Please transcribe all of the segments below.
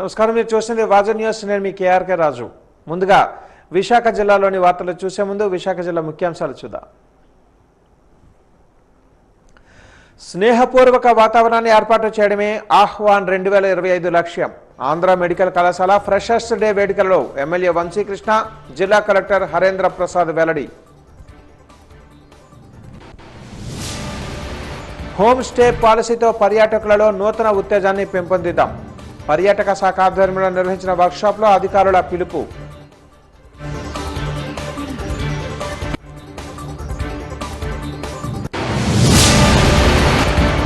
నమస్కారం, మీరు చూస్తుంది వాజన్ న్యూస్. నేను మీ కేఆర్కే రాజు. ముందుగా విశాఖ జిల్లాలోని వార్తలు చూసే ముందు విశాఖ జిల్లా ముఖ్యాంశాలు చూద్దాం. స్నేహపూర్వక వాతావరణాన్ని ఏర్పాటు చేయడమే ఆహ్వాన్ 2025 లక్ష్యం. ఆంధ్ర మెడికల్ కళాశాల ఫ్రెషర్స్ డే వేడుకలలో ఎమ్మెల్యే వంశీకృష్ణ, జిల్లా కలెక్టర్ హరేంద్ర ప్రసాద్ వెల్లడి. హోమ్ స్టే పాలసీతో పర్యాటకులలో నూతన ఉత్తేజాన్ని పెంపొందిద్దాం. పర్యాటక శాఖ ఆధ్వర్యంలో నిర్వహించిన వర్క్షాప్లో అధికారుల పిలుపు.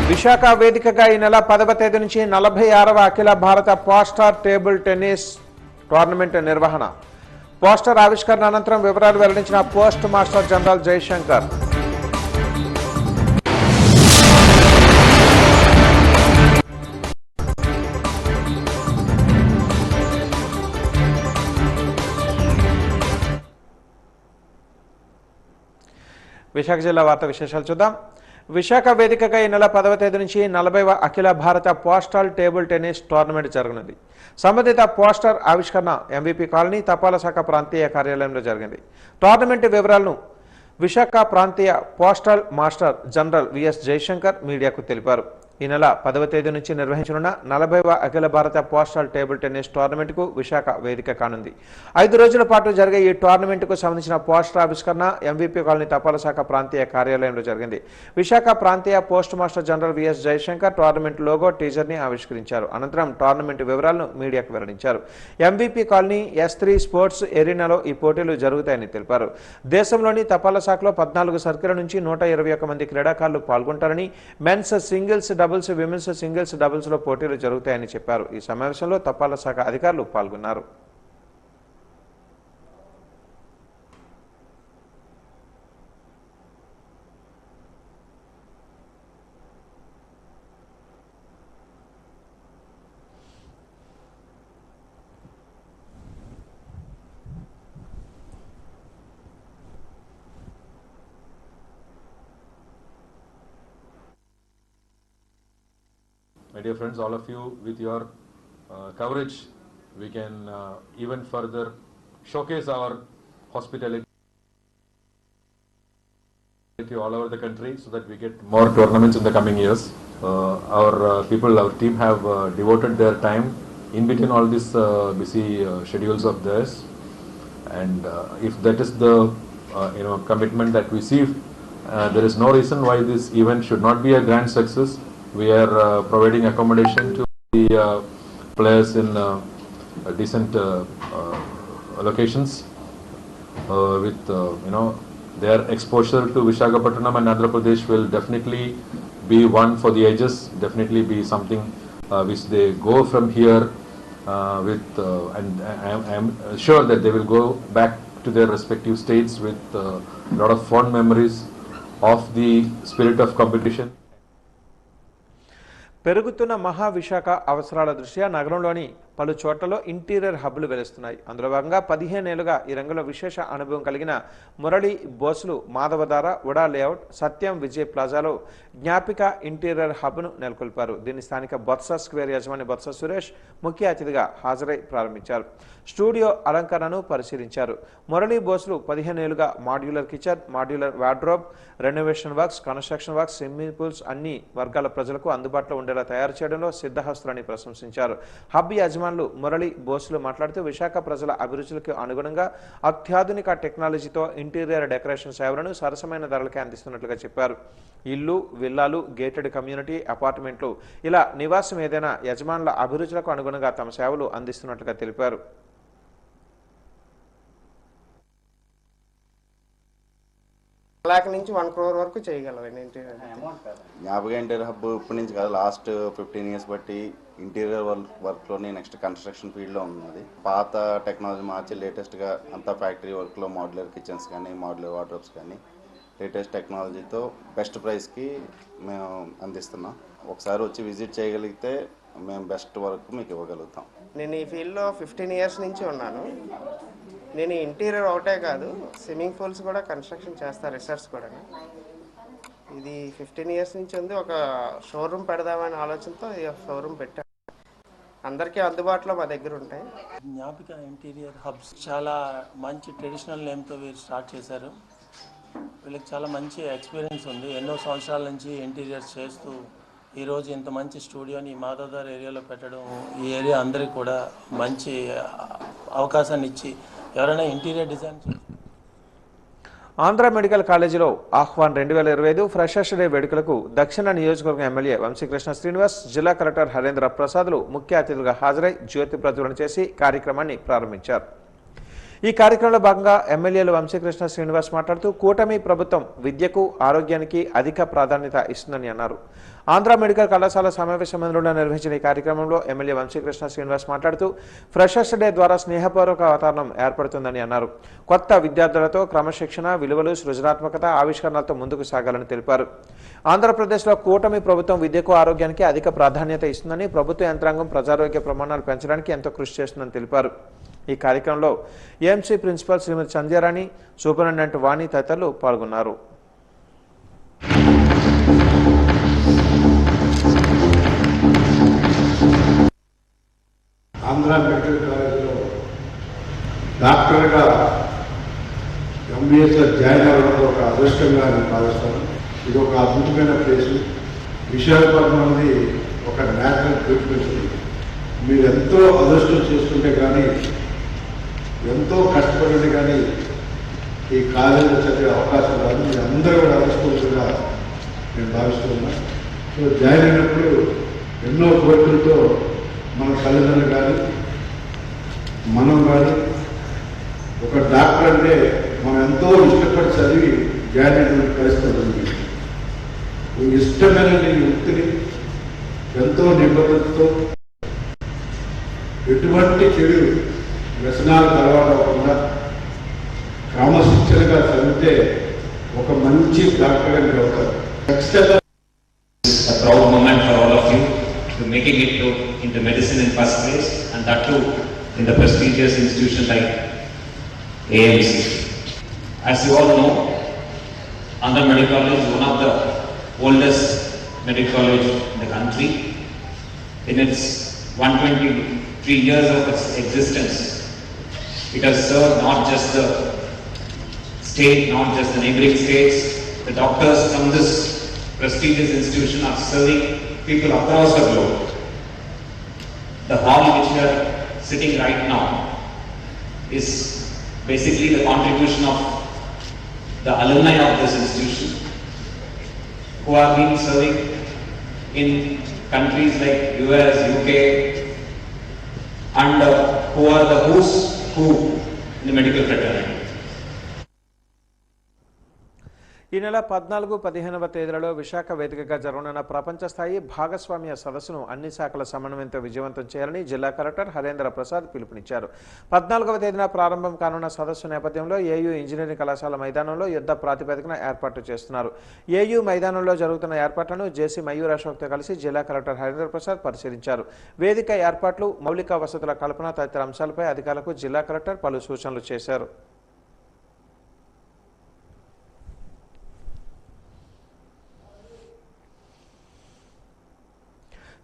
విశాఖ వేదికగా ఈ నెల 10వ తేదీ నుంచి 46వ అఖిల భారత పోస్టర్ టేబుల్ టెన్నిస్ టోర్నమెంట్ నిర్వహణ. పోస్టర్ ఆవిష్కరణ అనంతరం వివరాలు వెల్లడించిన post master general Jayashankar. Visakha జిల్లా వార్త విశేషాలు చూద్దాం. విశాఖ వేదికగా ఈ నెల 10వ తేదీ నుంచి 40వ అఖిల భారత పోస్టల్ టేబుల్ టెన్నిస్ టోర్నమెంట్ జరగనుంది. సంబంధిత పోస్టర్ ఆవిష్కరణ ఎంవీపీ కాలనీ తపాలా శాఖ ప్రాంతీయ కార్యాలయంలో జరిగింది. టోర్నమెంట్ వివరాలను విశాఖ ప్రాంతీయ postal master general V S Jayashankar మీడియాకు తెలిపారు. ఈ నెల 10వ తేదీ నుంచి నిర్వహించనున్న 40వ అఖిల భారత పోస్టల్ టేబుల్ టెన్నిస్ టోర్నమెంట్కు విశాఖ వేదిక కానుంది. 5 రోజుల పాటు జరిగే ఈ టోర్నమెంట్కు సంబంధించిన పోస్టర్ ఆవిష్కరణ ఎంవీపీ కాలనీ తపాలా శాఖ ప్రాంతీయ కార్యాలయంలో జరిగింది. విశాఖ ప్రాంతీయ post master general V S Jayashankar tournament logo టీజర్ని ఆవిష్కరించారు. అనంతరం టోర్నమెంట్ వివరాలను మీడియాకు వెల్లడించారు. ఎంవీపీ కాలనీ S3 స్పోర్ట్స్ ఎరీనాలో ఈ పోటీలు జరుగుతాయని తెలిపారు. దేశంలోని తపాలా శాఖలో 14 సర్కిళ్ల నుంచి 121 మంది క్రీడాకారులు పాల్గొంటారని, men's singles doubles, women's singles doubles లో పోటీలు జరుగుతాయని చెప్పారు. ఈ సమావేశంలో తపాలా శాఖ అధికారులు పాల్గొన్నారు. My dear friends, all of you, with your coverage, we can even further showcase our hospitality all over the country so that we get more tournaments in the coming years. Our team have devoted their time in between all these busy schedules of theirs, and if that is the commitment that we see, there is no reason why this event should not be a grand success. We are providing accommodation to the players in decent locations with their exposure to Visakhapatnam and Andhra Pradesh will definitely be one for the ages, definitely be something which they go from here with and I am sure that they will go back to their respective states with a lot of fond memories of the spirit of competition. పెరుగుతున్న మహావిశాఖ అవసరాల దృష్ట్యా నగరంలోని పలు చోట్లలో interior హబ్బులు వెలుస్తున్నాయి. అందులో భాగంగా 15 ఏళ్లుగా ఈ రంగంలో విశేష అనుభవం కలిగిన మురళి బోసులు మాధవధార, ఉడా లేఅవుట్, సత్యం విజయ్ ప్లాజాలో జ్ఞాపిక ఇంటీరియర్ హబ్ను నెలకొల్పారు. దీన్ని స్థానిక బొత్స స్క్వేర్ యజమాని బొత్స సురేష్ ముఖ్య అతిథిగా హాజరై ప్రారంభించారు. స్టూడియో అలంకరణను పరిశీలించారు. మురళి బోసులు 15 ఏళ్లుగా modular kitchen, modular wardrobe, renovation works, construction works, swimming pools అన్ని వర్గాల ప్రజలకు అందుబాటులో ఉండేలా తయారు చేయడంలో సిద్ధహస్తులని ప్రశంసించారు. హబ్ యజమానులు మురళి బోసులు మాట్లాడుతూ విశాఖ ప్రజల అభిరుచులకు అనుగుణంగా అత్యాధునిక టెక్నాలజీతో ఇంటీరియర్ డెకరేషన్ సేవలను సరసమైన ధరలకే అందిస్తున్నట్లుగా చెప్పారు. ఇల్లు, విల్లాలు, గేటెడ్ కమ్యూనిటీ అపార్ట్మెంట్లు ఇలా నివాసం ఏదైనా యజమానుల అభిరుచులకు అనుగుణంగా తమ సేవలు అందిస్తున్నట్లుగా తెలిపారు. लाख నుంచి 1 crore వరకు చేయగలవండి ఇంటీరియర్. జ్ఞాపక ఇంటీరియర్ హబ్ ఇప్పటి నుంచి కాదు, లాస్ట్ 15 years బట్టి ఇంటీరియర్ వర్క్లోని నెక్స్ట్ కన్స్ట్రక్షన్ ఫీల్డ్లో ఉన్నది. పాత టెక్నాలజీ మార్చి లేటెస్ట్గా అంతా ఫ్యాక్టరీ వర్క్లో మాడ్యులర్ కిచెన్స్ కానీ, మాడ్యులర్ వార్డ్రోబ్స్ కానీ లేటెస్ట్ టెక్నాలజీతో బెస్ట్ ప్రైస్కి మేము అందిస్తున్నాం. ఒకసారి వచ్చి విజిట్ చేయగలిగితే మేము బెస్ట్ వర్క్ మీకు ఇవ్వగలుగుతాం. నేను ఈ ఫీల్డ్లో 15 years నుంచి ఉన్నాను. నేను ఇంటీరియర్ ఒకటే కాదు, స్విమ్మింగ్ పూల్స్ కూడా కన్స్ట్రక్షన్ చేస్తాను, రిసార్ట్స్ కూడా. ఇది 15 years నుంచి ఉంది. ఒక షోరూమ్ పెడదామనే ఆలోచనతో ఈ షోరూమ్ పెట్టాను. అందరికీ అందుబాటులో మా దగ్గర ఉంటాయి. జ్ఞాపిక ఇంటీరియర్ హబ్స్ చాలా మంచి ట్రెడిషనల్ నేమ్తో వీరు స్టార్ట్ చేశారు. వీళ్ళకి చాలా మంచి ఎక్స్పీరియన్స్ ఉంది. ఎన్నో సంవత్సరాల నుంచి ఇంటీరియర్స్ చేస్తూ ఈరోజు ఇంత మంచి స్టూడియోని మాధవదార్ ఏరియాలో పెట్టడం, ఈ ఏరియా అందరికీ కూడా మంచి అవకాశాన్ని ఇచ్చి ఎవరైనా ఇంటీరియర్ డిజైన్ ఆంధ్ర మెడికల్ కాలేజీలో ఆహ్వాన్ 2025 ఫ్రెషర్స్ డే వేడుకలకు దక్షిణ నియోజకవర్గం ఎమ్మెల్యే వంశీకృష్ణ శ్రీనివాస్, జిల్లా కలెక్టర్ హరేంద్ర ప్రసాద్లు ముఖ్య అతిథులుగా హాజరై జ్యోతి ప్రజ్వలన చేసి కార్యక్రమాన్ని ప్రారంభించారు. ఈ కార్యక్రమంలో భాగంగా ఎమ్మెల్యేలు వంశీకృష్ణ శ్రీనివాస్ మాట్లాడుతూ కూటమి ప్రభుత్వం విద్యకు, ఆరోగ్యానికి అధిక ప్రాధాన్యత ఇస్తుందని అన్నారు. ఆంధ్ర మెడికల్ కళాశాల సమావేశ మందిరంలో నిర్వహించిన ఈ కార్యక్రమంలో ఎమ్మెల్యే వంశీకృష్ణ శ్రీనివాస్ మాట్లాడుతూ ఫ్రెషర్స్ డే ద్వారా స్నేహపూర్వక వాతావరణం ఏర్పడుతుందని అన్నారు. కొత్త విద్యార్థులతో క్రమశిక్షణ, విలువలు, సృజనాత్మకత, ఆవిష్కరణలతో ముందుకు సాగాలని తెలిపారు. ఆంధ్రప్రదేశ్లో కూటమి ప్రభుత్వం విద్యకు, ఆరోగ్యానికి అధిక ప్రాధాన్యత ఇస్తుందని, ప్రభుత్వ యంత్రాంగం ప్రజారోగ్య ప్రమాణాలు పెంచడానికి ఎంతో కృషి చేస్తుందని తెలిపారు. ఈ కార్యక్రమంలో ఏఎంసీ ప్రిన్సిపల్ శ్రీమతి సంధ్యారాణి, సూపరింటెండెంట్ వాణి తదితరులు పాల్గొన్నారు. ఆంధ్ర మెడికల్ కాలేజీలో డాక్టర్గా ఎంబీఎస్లో జాయిన్ అవ్వడం ఒక అదృష్టంగా నేను భావిస్తాను. ఇది ఒక అద్భుతమైన ప్లేసు. విశాఖపట్నం అనేది ఒక నేచురల్ బ్యూటిఫుల్. మీరు ఎంతో అదృష్టం చేసుకుంటే కానీ, ఎంతో కష్టపడి కానీ ఈ కాలేజీలో చదివే అవకాశం రాదు. మీరు అందరూ కూడా అదృష్టంగా నేను భావిస్తున్నాను. సో జాయిన్ అయినప్పుడు ఎన్నో కోరికలతో మన తల్లిదండ్రులు కానీ, మనం కానీ, ఒక డాక్టర్ అంటే మనం ఎంతో ఇష్టపడి చదివి జాయిన్ అయినటువంటి పరిస్థితి ఉంది. ఇష్టమైన ఈ వృత్తిని ఎంతో నిబద్ధతతో, ఎటువంటి చెడు వ్యసనాలకు అలవాటు అవ్వకుండా క్రమశిక్షణగా చదివితే ఒక మంచి డాక్టర్గా మీరు అవుతారు. ఖచ్చితంగా a proud moment for all of you to making it into medicine in first place, and that too in the prestigious institution like AMC. As you all know, Andhra Medical College is one of the oldest medical college in the country. In its 123 years of its existence, it has served not just the state, not just the neighboring states. The doctors from this prestigious institution are serving people across the globe. The hall which we are sitting right now is basically the contribution of the alumni of this institution who have been serving in countries like US, UK, and who are the who's who in the medical fraternity. ఈ నెల 14-15వ తేదీలలో విశాఖ వేదికగా జరగనున్న ప్రపంచ స్థాయి భాగస్వామ్య సదస్సును అన్ని శాఖల సమన్వయంతో విజయవంతం చేయాలని జిల్లా కలెక్టర్ హరేంద్ర ప్రసాద్ పిలుపునిచ్చారు. 14వ తేదీన ప్రారంభం కానున్న సదస్సు నేపథ్యంలో ఏయూ ఇంజనీరింగ్ కళాశాల మైదానంలో యుద్ధ ప్రాతిపదికన ఏర్పాట్లు చేస్తున్నారు. ఏయూ మైదానంలో జరుగుతున్న ఏర్పాట్లను జేసీ మయూర్ అశోక్తో కలిసి జిల్లా కలెక్టర్ హరేంద్ర ప్రసాద్ పరిశీలించారు. వేదిక ఏర్పాట్లు, మౌలిక వసతుల కల్పన తదితర అంశాలపై అధికారులకు జిల్లా కలెక్టర్ పలు సూచనలు చేశారు.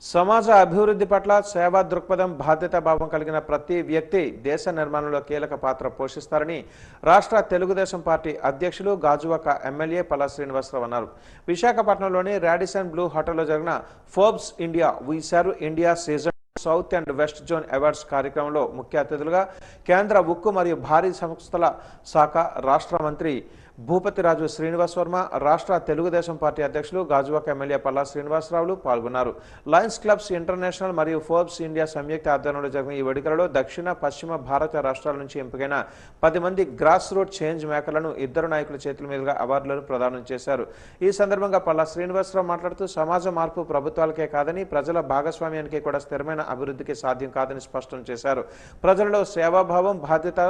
సమాజ అభివృద్ధి పట్ల సేవా దృక్పథం, బాధ్యతాభావం కలిగిన ప్రతి వ్యక్తి దేశ నిర్మాణంలో కీలక పాత్ర పోషిస్తారని రాష్ట్ర తెలుగుదేశం పార్టీ అధ్యక్షులు గాజువాక ఎమ్మెల్యే పల్లా శ్రీనివాసరావు అన్నారు. విశాఖపట్నంలోని రాడిసన్ బ్లూ హోటల్లో జరిగిన Forbes India we serve India season south and west zone awards కార్యక్రమంలో ముఖ్య అతిథులుగా కేంద్ర ఉక్కు మరియు భారీ సంస్థల శాఖ రాష్ట్ర మంత్రి భూపతిరాజు శ్రీనివాస్ వర్మ, రాష్ట్ర తెలుగుదేశం పార్టీ అధ్యక్షులు గాజువాక ఎమ్మెల్యే పల్లా శ్రీనివాసరావులు పాల్గొన్నారు. లయన్స్ క్లబ్స్ ఇంటర్నేషనల్ మరియు ఫోర్బ్స్ ఇండియా సంయుక్త ఆధ్వర్యంలో జరిగిన ఈ వేడుకలలో దక్షిణ, పశ్చిమ భారత రాష్ట్రాల నుంచి ఎంపికైన 10 మంది గ్రాస్ రూట్ చేంజ్ మేకర్లను ఇద్దరు నాయకుల చేతుల మీదుగా అవార్డులను ప్రదానం చేశారు. ఈ సందర్భంగా పల్లా శ్రీనివాసరావు మాట్లాడుతూ సమాజ మార్పు ప్రభుత్వాలకే కాదని ప్రజల భాగస్వామ్యానికి కూడా స్థిరమైన అభివృద్ధికి సాధ్యం కాదని స్పష్టం చేశారు. ప్రజలలో సేవాభావం, బాధ్యత,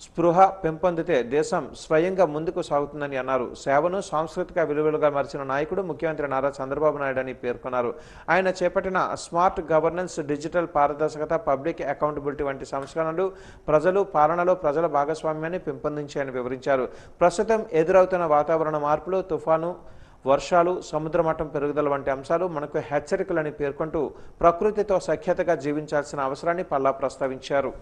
స్పృహ పెంపొందితే దేశం స్వయంగా ముందుకు సాగుతుందని అన్నారు. సేవను సాంస్కృతిక విలువలుగా మార్చిన నాయకుడు ముఖ్యమంత్రి నారా చంద్రబాబు నాయుడు అని పేర్కొన్నారు. ఆయన చేపట్టిన స్మార్ట్ గవర్నెన్స్, డిజిటల్ పారదర్శకత, పబ్లిక్ అకౌంటబిలిటీ వంటి సంస్కరణలు ప్రజలు పాలనలో ప్రజల భాగస్వామ్యాన్ని పెంపొందించాయని వివరించారు. ప్రస్తుతం ఎదురవుతున్న వాతావరణ మార్పులు, తుఫాను, వర్షాలు, సముద్ర మట్టం పెరుగుదల వంటి అంశాలు మనకు హెచ్చరికలని పేర్కొంటూ ప్రకృతితో సఖ్యతగా జీవించాల్సిన అవసరాన్ని పల్లా ప్రస్తావించారు.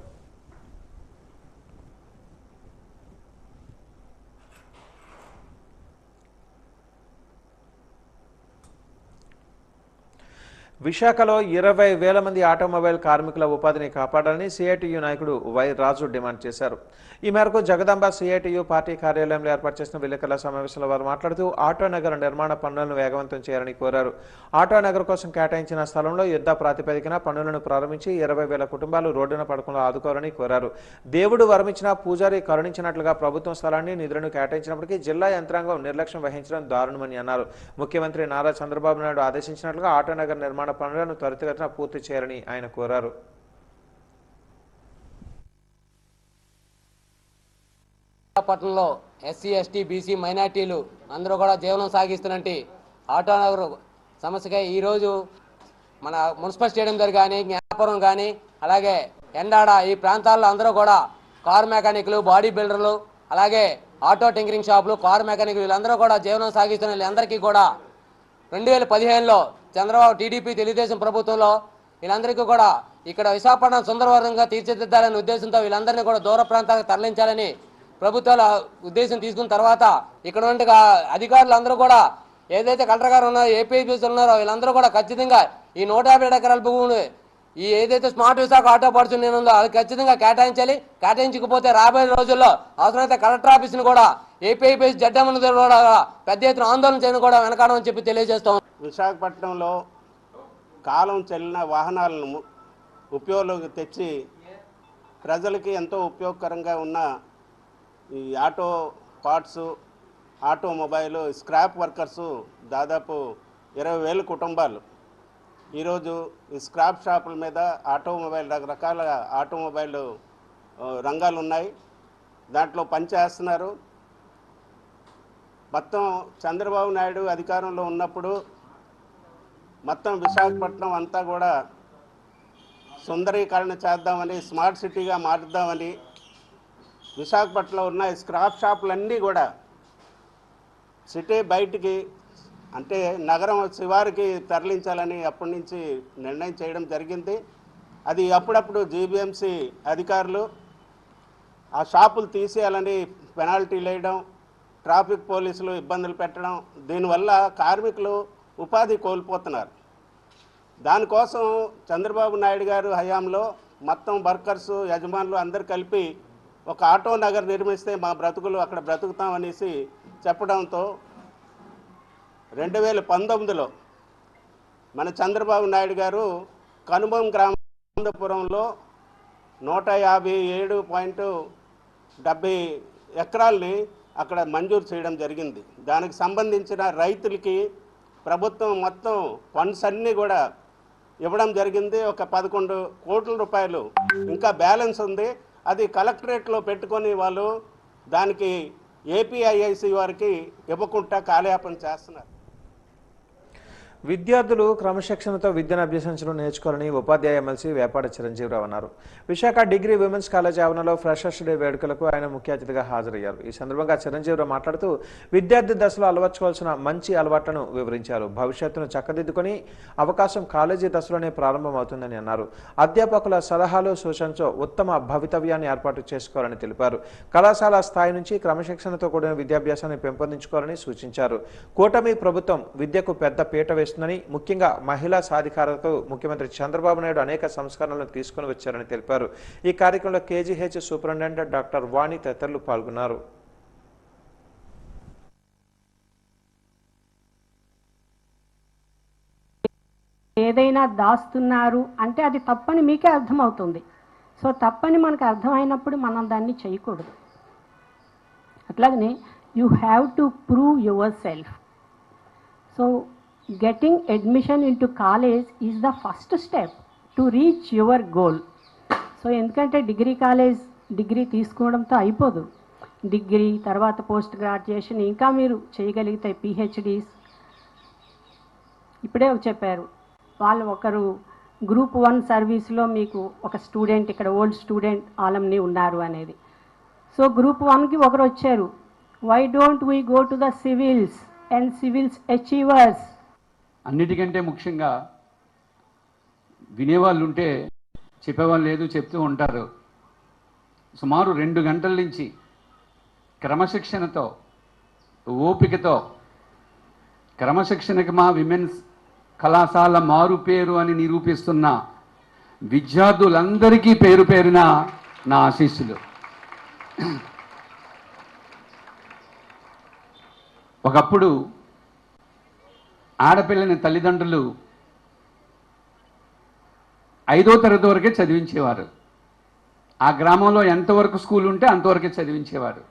విశాఖలో 20,000 మంది ఆటోమొబైల్ కార్మికుల ఉపాధిని కాపాడాలని సిఐటియు నాయకుడు వై రాజు డిమాండ్ చేశారు. ఈ మేరకు జగదాంబ సిఐటియు పార్టీ కార్యాలయంలో ఏర్పాటు చేసిన విలేకరుల సమావేశంలో వారు మాట్లాడుతూ ఆటో నగర నిర్మాణ పనులను వేగవంతం చేయాలని కోరారు. ఆటో నగర్ కోసం కేటాయించిన స్థలంలో యుద్ధ ప్రాతిపదికన పనులను ప్రారంభించి 20,000 కుటుంబాలు రోడ్డున పడకుండా ఆదుకోవాలని కోరారు. దేవుడు వరమించిన పూజారి కరుణించినట్లుగా ప్రభుత్వం స్థలాన్ని నిధులను కేటాయించినప్పటికీ జిల్లా యంత్రాంగం నిర్లక్ష్యం వహించడం దారుణమని అన్నారు. ముఖ్యమంత్రి నారా చంద్రబాబు నాయుడు ఆదేశించినట్లుగా ఆటో నగర్ నిర్మాణ పనులను త్వరితగతిన పూర్తి చేయాలని ఆయన కోరారు. పట్టణంలో ఎస్సీ, ఎస్టీ, బీసీ, మైనార్టీలు అందరూ కూడా జీవనం సాగిస్తున్నట్టు ఆటో నగర్ సమస్యగా ఈరోజు మన మున్సిపల్ స్టేడియం దగ్గర కానీ, జ్ఞానపురం కానీ, అలాగే ఎండాడ ఈ ప్రాంతాల్లో అందరూ కూడా కారు మెకానిక్లు, బాడీ బిల్డర్లు, అలాగే ఆటో టింకరింగ్ షాపులు, కారు మెకానిక్లు వీళ్ళందరూ కూడా జీవనం సాగిస్తున్న వీళ్ళందరికీ కూడా 2015లో చంద్రబాబు టీడీపీ తెలుగుదేశం ప్రభుత్వంలో వీళ్ళందరికీ కూడా ఇక్కడ విశాఖపట్నం సుందరవరంగా తీర్చిదిద్దాలనే ఉద్దేశంతో వీళ్ళందరినీ కూడా దూర ప్రాంతాలకు తరలించాలని ప్రభుత్వాల ఉద్దేశం తీసుకున్న తర్వాత ఇక్కడ ఉండే అధికారులు అందరూ కూడా ఏదైతే కలెక్టర్ గారు ఉన్నారో, ఏపీఎస్ ఉన్నారో వీళ్ళందరూ కూడా ఖచ్చితంగా ఈ 150 ఎకరాల భూమిని ఈ ఏదైతే స్మార్ట్ విశాఖ ఆటో పార్ట్స్ ఉందో అది ఖచ్చితంగా కేటాయించాలి. కేటాయించకపోతే రాబోయే రోజుల్లో అవసరమైతే కలెక్టర్ ఆఫీస్ని కూడా ఏపీఎస్ జడ్డమని కూడా పెద్ద ఎత్తున ఆందోళన చేయడం కూడా వెనకాడమని చెప్పి తెలియజేస్తాం. విశాఖపట్నంలో కాలం చెల్లిన వాహనాలను ఉపయోగంలోకి తెచ్చి ప్రజలకి ఎంతో ఉపయోగకరంగా ఉన్న ఈ auto parts, automobile scrap workers దాదాపు 20,000 కుటుంబాలు ఈరోజు ఈ స్క్రాప్ షాపుల మీద ఆటోమొబైల్ రకరకాల ఆటోమొబైల్ రంగాలు ఉన్నాయి, దాంట్లో పనిచేస్తున్నారు. మొత్తం చంద్రబాబు నాయుడు అధికారంలో ఉన్నప్పుడు మొత్తం విశాఖపట్నం అంతా కూడా సుందరీకరణ చేద్దామని, స్మార్ట్ సిటీగా మారుద్దామని విశాఖపట్నంలో ఉన్న స్క్రాప్ షాపులన్నీ కూడా సిటీ బయటికి అంటే నగరం శివారికి తరలించాలని అప్పటి నుంచి నిర్ణయం చేయడం జరిగింది. అది అప్పుడప్పుడు జీబీఎంసీ అధికారులు ఆ షాపులు తీసేయాలని పెనాల్టీలు వేయడం, ట్రాఫిక్ పోలీసులు ఇబ్బందులు పెట్టడం, దీనివల్ల కార్మికులు ఉపాధి కోల్పోతున్నారు. దానికోసం చంద్రబాబు నాయుడు గారు హయాంలో మొత్తం వర్కర్సు, యజమానులు అందరు కలిపి ఒక ఆటో నగర్ నిర్మిస్తే మా బ్రతుకులు అక్కడ బ్రతుకుతామనేసి చెప్పడంతో 2019లో మన చంద్రబాబు నాయుడు గారు కనుమం గ్రామాంతపురంలో 157.70 ఎకరాల్ని అక్కడ మంజూరు చేయడం జరిగింది. దానికి సంబంధించిన రైతులకి ప్రభుత్వం మొత్తం ఫండ్స్ అన్నీ కూడా ఇవ్వడం జరిగింది. ఒక 11 కోట్ల రూపాయలు ఇంకా బ్యాలెన్స్ ఉంది. అది కలెక్టరేట్లో పెట్టుకొని వాళ్ళు దానికి ఏపీఐఐసి వారికి ఇవ్వకుండా కాలయాపన చేస్తున్నారు. విద్యార్థులు క్రమశిక్షణతో విద్యను అభ్యసించడం నేర్చుకోవాలని ఉపాధ్యాయ ఎమ్మెల్సీ వేపాడ చిరంజీవిరావు అన్నారు. విశాఖ డిగ్రీ విమెన్స్ కాలేజ్ ఆవరణలో ఫ్రెషర్స్ డే వేడుకలకు ఆయన ముఖ్య అతిథిగా హాజరయ్యారు. ఈ సందర్భంగా చిరంజీవిరావు మాట్లాడుతూ విద్యార్థి దశలో అలవర్చుకోవాల్సిన మంచి అలవాట్లను వివరించారు. భవిష్యత్తును చక్కదిద్దుకొని అవకాశం కాలేజీ దశలోనే ప్రారంభమవుతుందని అన్నారు. అధ్యాపకుల సలహాలు సూచనతో ఉత్తమ భవితవ్యాన్ని ఏర్పాటు చేసుకోవాలని తెలిపారు. కళాశాల స్థాయి నుంచి క్రమశిక్షణతో కూడిన విద్యాభ్యాసాన్ని పెంపొందించుకోవాలని సూచించారు. కూటమి ప్రభుత్వం విద్యకు పెద్ద పీట వేస్తుందని, ముఖ్యంగా మహిళా సాధికారతకు ముఖ్యమంత్రి చంద్రబాబు నాయుడు అనేక సంస్కరణలను తీసుకుని వచ్చారని తెలిపారు. ఈ కార్యక్రమంలో కేజీహెచ్ సూపరింటెండెంట్ డాక్టర్ వాణి తదితరులు పాల్గొన్నారు. ఏదైనా దాస్తున్నారు అంటే అది తప్పని మీకే అర్థమవుతుంది. సో తప్పని మనకు అర్థమైనప్పుడు మనం దాన్ని చేయకూడదు. అట్లాగనే you have to prove your self. So getting admission into college is the first step to reach your goal. So ఎందుకంటే డిగ్రీ తీసుకోవడంతో అయిపోదు. డిగ్రీ తర్వాత పోస్ట్ గ్రాడ్యుయేషన్ ఇంకా మీరు చేయగలిగితే పిహెచ్డీస్. ఇప్పుడే చెప్పారు వాళ్ళు ఒకరు గ్రూప్ 1 సర్వీస్లో మీకు ఒక స్టూడెంట్ ఇక్కడ ఓల్డ్ స్టూడెంట్ ఆలంని ఉన్నారు అనేది. సో గ్రూప్ 1కి ఒకరు వచ్చారు, why don't we go to the civils and civils achievers. అన్నిటికంటే ముఖ్యంగా వినేవాళ్ళు ఉంటే చెప్పేవాళ్ళు లేదు, చెప్తూ ఉంటారు. సుమారు 2 గంటల నుంచి క్రమశిక్షణతో, ఓపికతో, క్రమశిక్షణకి మా విమెన్స్ కళాశాల మారు పేరు అని నిరూపిస్తున్న విద్యార్థులందరికీ పేరు పేరున నా ఆశీస్సులు. ఒకప్పుడు ఆడపిల్లని తల్లిదండ్రులు 5వ తరగతి వరకే చదివించేవారు. ఆ గ్రామంలో ఎంతవరకు స్కూల్ ఉంటే అంతవరకే చదివించేవారు.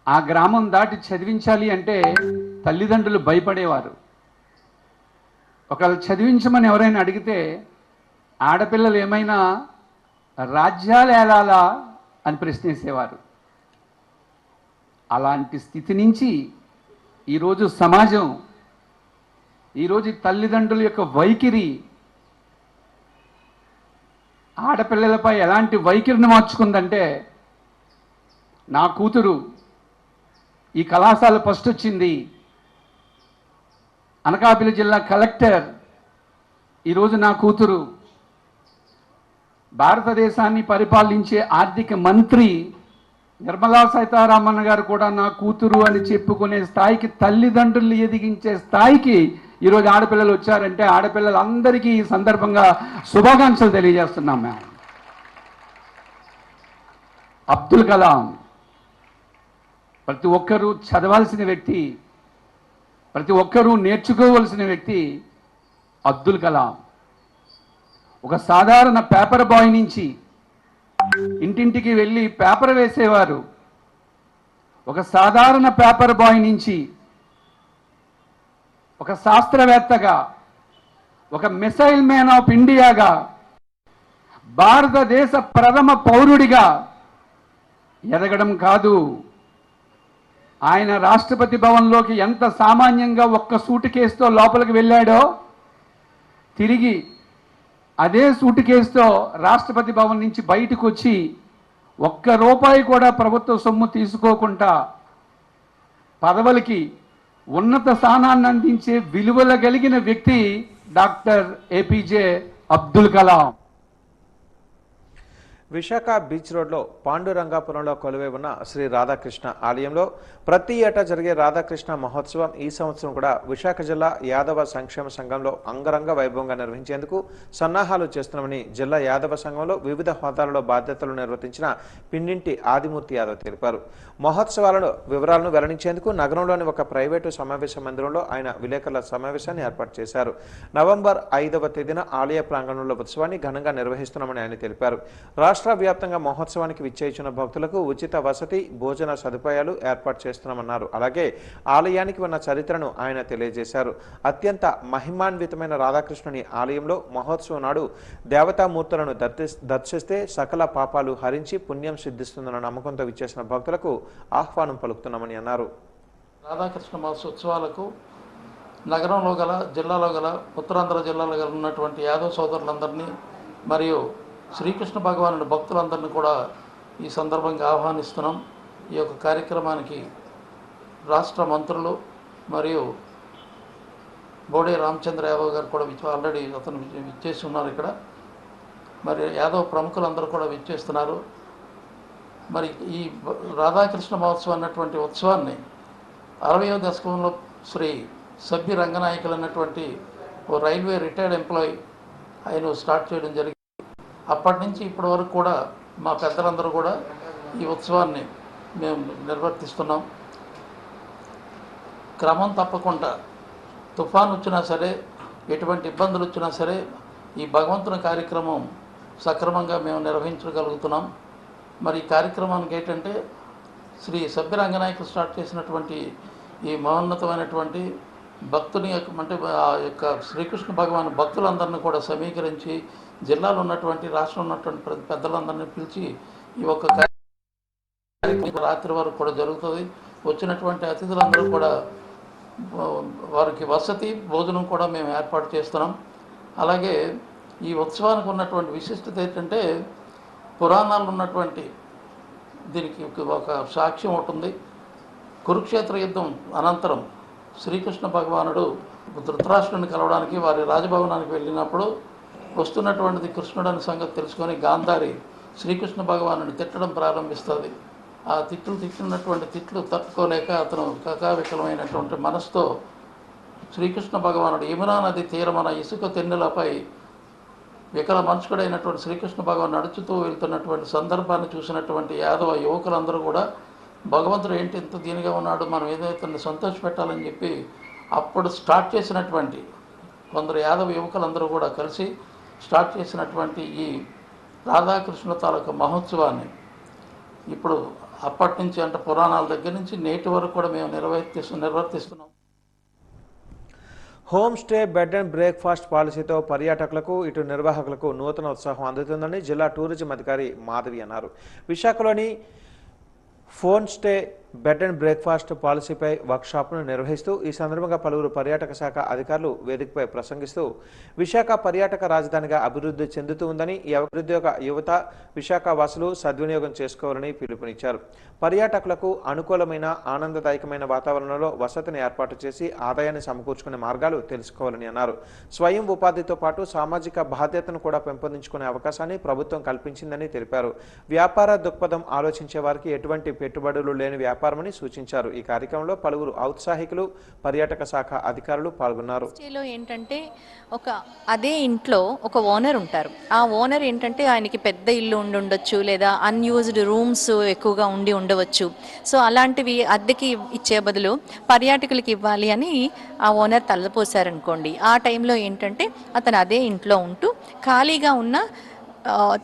ఆ గ్రామం దాటి చదివించాలి అంటే తల్లిదండ్రులు భయపడేవారు. ఒకవేళ చదివించమని ఎవరైనా అడిగితే ఆడపిల్లలు ఏమైనా రాజ్యాలు ఏలాలా అని ప్రశ్నించేవారు. అలాంటి స్థితి నుంచి ఈరోజు సమాజం, ఈరోజు తల్లిదండ్రుల యొక్క వైఖరి, ఆడపిల్లలపై ఎలాంటి వైఖరిని మార్చుకుందంటే, నా కూతురు ఈ కళాశాల ఫస్ట్ వచ్చింది, అనకాపల్లి జిల్లా కలెక్టర్ ఈరోజు నా కూతురు, భారతదేశాన్ని పరిపాలించే ఆర్థిక మంత్రి నిర్మలా సీతారామన్ గారు కూడా నా కూతురు అని చెప్పుకునే స్థాయికి, తల్లిదండ్రులు ఎదిగించే స్థాయికి ఈరోజు ఆడపిల్లలు వచ్చారంటే ఆడపిల్లలందరికీ ఈ సందర్భంగా శుభాకాంక్షలు తెలియజేస్తున్నాం. మేము అబ్దుల్ కలాం ప్రతి ఒక్కరూ చదవాల్సిన వ్యక్తి, ప్రతి ఒక్కరూ నేర్చుకోవలసిన వ్యక్తి అబ్దుల్ కలాం. ఒక సాధారణ పేపర్ బాయ్ నుంచి ఇంటింటికి వెళ్ళి పేపర్ వేసేవారు. ఒక సాధారణ పేపర్ బాయ్ నుంచి ఒక శాస్త్రవేత్తగా, ఒక మిసైల్ మ్యాన్ ఆఫ్ ఇండియాగా, భారతదేశ ప్రథమ పౌరుడిగా ఎదగడం కాదు, ఆయన రాష్ట్రపతి భవన్లోకి ఎంత సామాన్యంగా ఒక్క సూట్ కేసుతో లోపలికి వెళ్ళాడో, తిరిగి అదే సూట్ కేసుతో రాష్ట్రపతి భవన్ నుంచి బయటకు వచ్చి ₹1 కూడా ప్రభుత్వ సొమ్ము తీసుకోకుండా పదవులకి ఉన్నత స్థానాన్ని అందించే విలువల కలిగిన వ్యక్తి doctor APJ Abdul Kalam. Visakha beach రోడ్లో పాండురంగాపురంలో కొలువై ఉన్న శ్రీ రాధాకృష్ణ ఆలయంలో ప్రతి ఏటా జరిగే రాధాకృష్ణ మహోత్సవం ఈ సంవత్సరం కూడా విశాఖ జిల్లా యాదవ సంక్షేమ సంఘంలో అంగరంగ వైభవంగా నిర్వహించేందుకు సన్నాహాలు చేస్తున్నామని జిల్లా యాదవ సంఘంలో వివిధ హోదాలలో బాధ్యతలు నిర్వర్తించిన పిండింటి ఆదిమూర్తి యాదవ్ తెలిపారు. మహోత్సవాలను వివరాలను వెల్లడించేందుకు నగరంలోని ఒక ప్రైవేటు సమావేశ మందిరంలో ఆయన విలేకరుల సమావేశాన్ని ఏర్పాటు చేశారు. నవంబర్ 5వ తేదీన ఆలయ ప్రాంగణంలో ఉత్సవాన్ని ఘనంగా నిర్వహిస్తున్నామని ఆయన తెలిపారు. రాష్ట్ర వ్యాప్తంగా మహోత్సవానికి విచ్చేయించిన భక్తులకు ఉచిత వసతి, భోజన సదుపాయాలు ఏర్పాటు చేస్తున్నామన్నారు. అలాగే ఆలయానికి ఉన్న చరిత్రను ఆయన తెలియజేశారు. అత్యంత మహిమాన్వితమైన రాధాకృష్ణుని ఆలయంలో మహోత్సవం నాడు దేవతామూర్తులను దర్శిస్తే సకల పాపాలు హరించి పుణ్యం సిద్ధిస్తుందన్న నమ్మకంతో విచ్చేసిన భక్తులకు ఆహ్వానం పలుకుతున్నామని అన్నారు. రాధాకృష్ణ మహోత్సవాలకు నగరంలో గల, జిల్లాలో గల, ఉత్తరాంధ్ర జిల్లాలో గల ఉన్నటువంటి యాదవ సోదరులందరినీ మరియు శ్రీకృష్ణ భగవానుడి భక్తులందరినీ కూడా ఈ సందర్భంగా ఆహ్వానిస్తున్నాం. ఈ యొక్క కార్యక్రమానికి రాష్ట్ర మంత్రులు మరియు బోడే రామచంద్ర యాదవ్ గారు కూడా ఆల్రెడీ అతను విచ్చేసి ఉన్నారు. ఇక్కడ మరి యాదవ్ ప్రముఖులందరూ కూడా విచ్చేస్తున్నారు. మరి ఈ రాధాకృష్ణ మహోత్సవం అన్నటువంటి ఉత్సవాన్ని 60వ దశకంలో శ్రీ సబ్బి రంగనాయకులు అన్నటువంటి ఓ రైల్వే రిటైర్డ్ ఎంప్లాయీ ఆయన స్టార్ట్ చేయడం జరిగింది. అప్పటి నుంచి ఇప్పటి వరకు కూడా మా పెద్దలందరూ కూడా ఈ ఉత్సవాన్ని మేము నిర్వర్తిస్తున్నాం. క్రమం తప్పకుండా తుఫాను వచ్చినా సరే, ఎటువంటి ఇబ్బందులు వచ్చినా సరే, ఈ భగవంతుని కార్యక్రమం సక్రమంగా మేము నిర్వహించగలుగుతున్నాం. మరి ఈ కార్యక్రమానికి ఏంటంటే శ్రీ సబ్బి రంగనాయకులు స్టార్ట్ చేసినటువంటి ఈ మహోన్నతమైనటువంటి భక్తుని యొక్క, అంటే ఆ యొక్క శ్రీకృష్ణ భగవాన్ భక్తులందరినీ కూడా సమీకరించి జిల్లాలో ఉన్నటువంటి, రాష్ట్రంలో ఉన్నటువంటి పెద్దలందరినీ పిలిచి ఈ ఒక్క కార్యక్రమం రాత్రి వరకు కూడా జరుగుతుంది. వచ్చినటువంటి అతిథులందరూ కూడా వారికి వసతి, భోజనం కూడా మేము ఏర్పాటు చేస్తున్నాం. అలాగే ఈ ఉత్సవానికి ఉన్నటువంటి విశిష్టత ఏంటంటే పురాణాలు ఉన్నటువంటి దీనికి ఒక సాక్ష్యం ఉంటుంది. కురుక్షేత్ర యుద్ధం అనంతరం శ్రీకృష్ణ భగవానుడు ధృతరాష్ట్రుని కలవడానికి వారి రాజభవనానికి వెళ్ళినప్పుడు వస్తున్నటువంటిది కృష్ణుడు అనే సంగతి తెలుసుకొని గాంధారి శ్రీకృష్ణ భగవానుని తిట్టడం ప్రారంభిస్తుంది. ఆ తిట్టినటువంటి తిట్లు తట్టుకోలేక అతను కకావికలమైనటువంటి మనసుతో శ్రీకృష్ణ భగవానుడు యమునా నది తీరమన ఇసుక తెన్నెలపై వికల మనుషుడైనటువంటి శ్రీకృష్ణ భగవాన్ నడుచుతూ వెళ్తున్నటువంటి సందర్భాన్ని చూసినటువంటి యాదవ యువకులందరూ కూడా భగవంతుడు ఏంటి ఇంత దీనిగా ఉన్నాడు, మనం ఏదైతే సంతోషపెట్టాలని చెప్పి అప్పుడు స్టార్ట్ చేసినటువంటి కొందరు యాదవ యువకులందరూ కూడా కలిసి స్టార్ట్ చేసినటువంటి ఈ రాధాకృష్ణ తాలూకా మహోత్సవాన్ని ఇప్పుడు అప్పటి నుంచి అంటే పురాణాల దగ్గర నుంచి నేటి వరకు కూడా మేము నిర్వర్తిస్తున్నాం. Home stay bed and breakfast పాలసీతో పర్యాటకులకు ఇటు నిర్వాహకులకు నూతన ఉత్సాహం అందుతుందని జిల్లా టూరిజం అధికారి మాధవి అన్నారు. విశాఖలోని home stay bed and breakfast పాలసీపై వర్క్షాప్ను నిర్వహిస్తూ ఈ సందర్భంగా పలువురు పర్యాటక శాఖ అధికారులు వేదికపై ప్రసంగిస్తూ విశాఖ పర్యాటక రాజధానిగా అభివృద్ధి చెందుతూ ఉందని ఈ అభివృద్ధి యువత విశాఖ వాసులు సద్వినియోగం చేసుకోవాలని పిలుపునిచ్చారు. పర్యాటకులకు అనుకూలమైన ఆనందదాయకమైన వాతావరణంలో వసతిని ఏర్పాటు చేసి ఆదాయాన్ని సమకూర్చుకునే మార్గాలు తెలుసుకోవాలని అన్నారు. స్వయం ఉపాధితో పాటు సామాజిక బాధ్యతను కూడా పెంపొందించుకునే అవకాశాన్ని ప్రభుత్వం కల్పించిందని తెలిపారు. వ్యాపార దృక్పథం ఆలోచించే వారికి ఎటువంటి పెట్టుబడులు లేని వ్యాపారమని సూచించారు. ఈ కార్యక్రమంలో పలువురు ఔత్సాహికులు పర్యాటక శాఖ అధికారులు పాల్గొన్నారు. ఏంటంటే అదే ఇంట్లో ఒక ఓనర్ ఉంటారు. ఆ ఓనర్ ఏంటంటే ఆయనకి పెద్ద ఇల్లు ఉండొచ్చు లేదా అన్యూజ్డ్ రూమ్స్ ఎక్కువగా ఉండవచ్చు. సో అలాంటివి అద్దెకి ఇచ్చే బదులు పర్యాటకులకి ఇవ్వాలి అని ఆ ఓనర్ తలపోసారనుకోండి. ఆ టైంలో ఏంటంటే అతను అదే ఇంట్లో ఉంటూ ఖాళీగా ఉన్న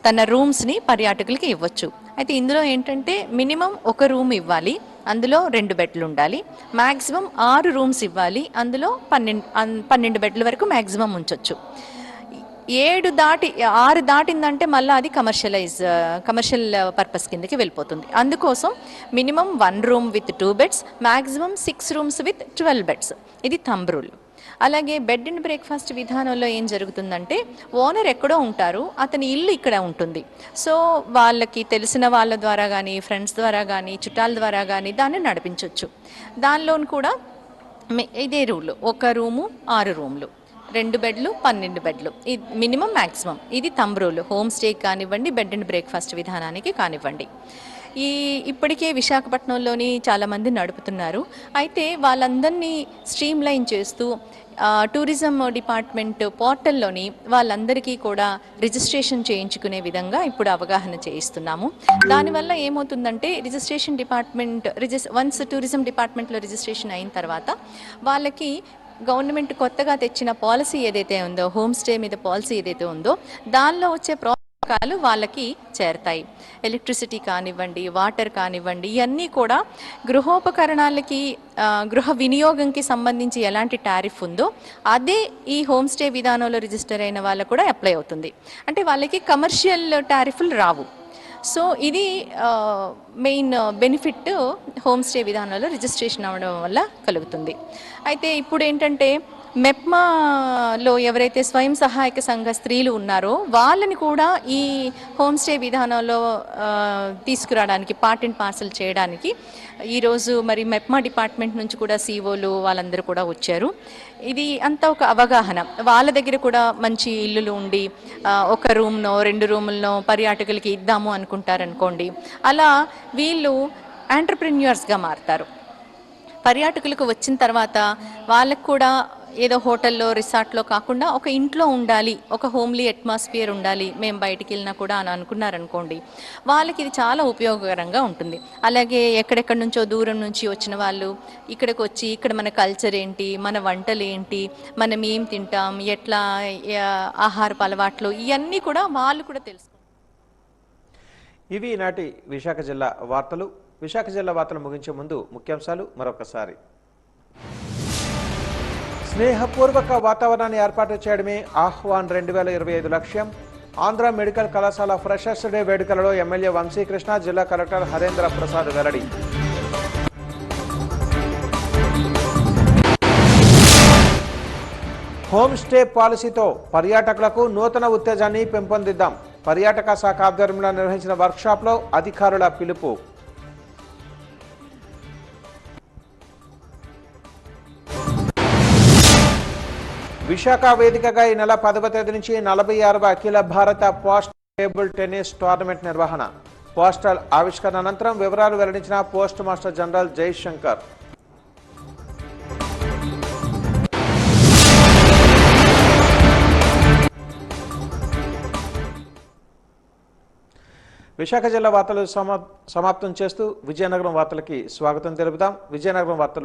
తన రూమ్స్ని పర్యాటకులకి ఇవ్వచ్చు. అయితే ఇందులో ఏంటంటే మినిమం ఒక రూమ్ ఇవ్వాలి, అందులో 2 బెడ్లు ఉండాలి. మ్యాక్సిమం 6 రూమ్స్ ఇవ్వాలి, అందులో 12 బెడ్ల వరకు మ్యాక్సిమం ఉంచవచ్చు. 6 దాటిందంటే మళ్ళీ అది కమర్షియల్ పర్పస్ కిందకి వెళ్ళిపోతుంది. అందుకోసం minimum 1 room with 2 beds, maximum 6 rooms with 12 beds. ఇది థంబ్ రూల్. అలాగే బెడ్ అండ్ బ్రేక్ఫాస్ట్ విధానంలో ఏం జరుగుతుందంటే ఓనర్ ఎక్కడో ఉంటారు, అతని ఇల్లు ఇక్కడ ఉంటుంది. సో వాళ్ళకి తెలిసిన వాళ్ళ ద్వారా కానీ ఫ్రెండ్స్ ద్వారా కానీ చుట్టాల ద్వారా కానీ దాన్ని నడిపించవచ్చు. దానిలో కూడా ఇదే రూల్, 1 రూము 6 రూమ్లు, 2 బెడ్లు 12 బెడ్లు, ఇది మినిమం మ్యాక్సిమం. ఇది థంబ్ రూల్. హోమ్ స్టే కానివ్వండి, బెడ్ అండ్ బ్రేక్ఫాస్ట్ విధానానికి కానివ్వండి. ఇప్పటికే విశాఖపట్నంలోని చాలామంది నడుపుతున్నారు. అయితే వాళ్ళందరినీ స్ట్రీమ్లైన్ చేస్తూ టూరిజం డిపార్ట్మెంట్ పోర్టల్లోని వాళ్ళందరికీ కూడా రిజిస్ట్రేషన్ చేయించుకునే విధంగా ఇప్పుడు అవగాహన చేయిస్తున్నాము. దానివల్ల ఏమవుతుందంటే వన్స్ టూరిజం డిపార్ట్మెంట్లో రిజిస్ట్రేషన్ అయిన తర్వాత వాళ్ళకి గవర్నమెంట్ కొత్తగా తెచ్చిన పాలసీ ఏదైతే ఉందో, హోమ్ స్టే మీద పాలసీ ఏదైతే ఉందో దానిలో వచ్చే ప్రోత్సాహకాలు వాళ్ళకి చేరతాయి. ఎలక్ట్రిసిటీ కానివ్వండి, వాటర్ కానివ్వండి, ఇవన్నీ కూడా గృహోపకరణాలకి గృహ వినియోగంకి సంబంధించి ఎలాంటి టారిఫ్ ఉందో అదే ఈ హోమ్ స్టే విధానంలో రిజిస్టర్ అయిన వాళ్ళకు కూడా అప్లై అవుతుంది. అంటే వాళ్ళకి కమర్షియల్ టారిఫ్లు రావు. సో ఇది మెయిన్ బెనిఫిట్ హోమ్ స్టే విధానంలో రిజిస్ట్రేషన్ అవ్వడం వల్ల కలుగుతుంది. అయితే ఇప్పుడు ఏంటంటే మెప్మాలో ఎవరైతే స్వయం సహాయక సంఘ స్త్రీలు ఉన్నారో వాళ్ళని కూడా ఈ హోమ్ స్టే విధానంలో తీసుకురావడానికి, పార్ట్ అండ్ పార్సల్ చేయడానికి ఈరోజు మరి మెప్మా డిపార్ట్మెంట్ నుంచి కూడా సీఓలు వాళ్ళందరూ కూడా వచ్చారు. ఇది అంతా ఒక అవగాహన. వాళ్ళ దగ్గర కూడా మంచి ఇల్లులు ఉండి 1 రూమ్నో 2 రూములనో పర్యాటకులకి ఇద్దాము అనుకుంటారనుకోండి, అలా వీళ్ళు ఎంటర్ప్రెన్యూర్స్గా మారుతారు. పర్యాటకులకు వచ్చిన తర్వాత వాళ్ళకు కూడా ఏదో హోటల్లో రిసార్ట్లో కాకుండా ఒక ఇంట్లో ఉండాలి, ఒక హోమ్లీ అట్మాస్ఫియర్ ఉండాలి, మేము బయటికి వెళ్ళినా కూడా అని అనుకున్నారనుకోండి, వాళ్ళకి ఇది చాలా ఉపయోగకరంగా ఉంటుంది. అలాగే ఎక్కడెక్కడి నుంచో దూరం నుంచి వచ్చిన వాళ్ళు ఇక్కడికి వచ్చి ఇక్కడ మన కల్చర్ ఏంటి, మన వంటలు ఏంటి, మనం ఏం తింటాం, ఎట్లా ఆహారపు అలవాట్లు, ఇవన్నీ కూడా వాళ్ళు కూడా తెలుసు. ఇవి ఈనాటి విశాఖ జిల్లా వార్తలు. విశాఖ జిల్లా వార్తలు ముగించే ముందు ముఖ్యాంశాలు మరొకసారి. స్నేహపూర్వక వాతావరణాన్ని ఏర్పాటు చేయడమే ఆహ్వాన్ 2025 లక్ష్యం. ఆంధ్ర మెడికల్ కళాశాల ఫ్రెషర్స్ డే వేడుకలలో ఎమ్మెల్యే వంశీకృష్ణ, జిల్లా కలెక్టర్ హరేంద్ర ప్రసాద్ వెల్లడి. హోమ్ స్టే పాలసీతో పర్యాటకులకు నూతన ఉత్తేజాన్ని పెంపొందిద్దాం. పర్యాటక శాఖ ఆధ్వర్యంలో నిర్వహించిన వర్క్షాప్లో అధికారుల పిలుపు. విశాఖ వేదికగా ఈ నెల 10వ తేదీ నుంచి 46వ అఖిల భారత పోస్ట్ టేబుల్ టెన్నిస్ టోర్నమెంట్ నిర్వహణ. పోస్టల్ ఆవిష్కరణ అనంతరం వివరాలు వెల్లడించిన post master general Jaishankar. Visakha జిల్లా వార్తలు సమాప్తం చేస్తూ విజయనగరం వార్తలకి స్వాగతం తెలుపుతాం. విజయనగరం వార్తలు